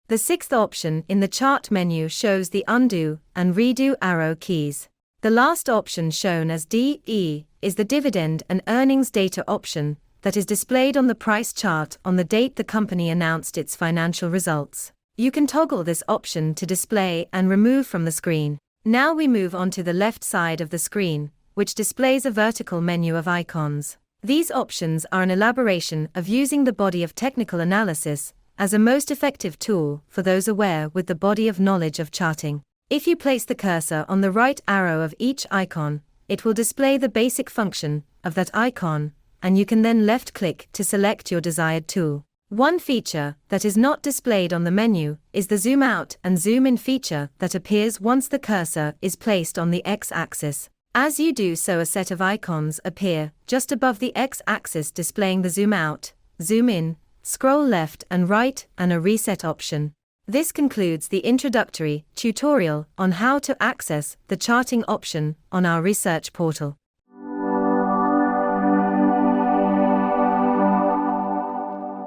The sixth option in the chart menu shows the undo and redo arrow keys. The last option shown as DE is the dividend and earnings data option that is displayed on the price chart on the date the company announced its financial results. You can toggle this option to display and remove from the screen. Now we move on to the left side of the screen, which displays a vertical menu of icons. These options are an elaboration of using the body of technical analysis as a most effective tool for those aware with the body of knowledge of charting. If you place the cursor on the right arrow of each icon, it will display the basic function of that icon, and you can then left-click to select your desired tool. One feature that is not displayed on the menu is the zoom out and zoom in feature that appears once the cursor is placed on the X-axis. As you do so, a set of icons appear just above the X-axis displaying the zoom out, zoom in, scroll left and right, and a reset option. This concludes the introductory tutorial on how to access the charting option on our research portal.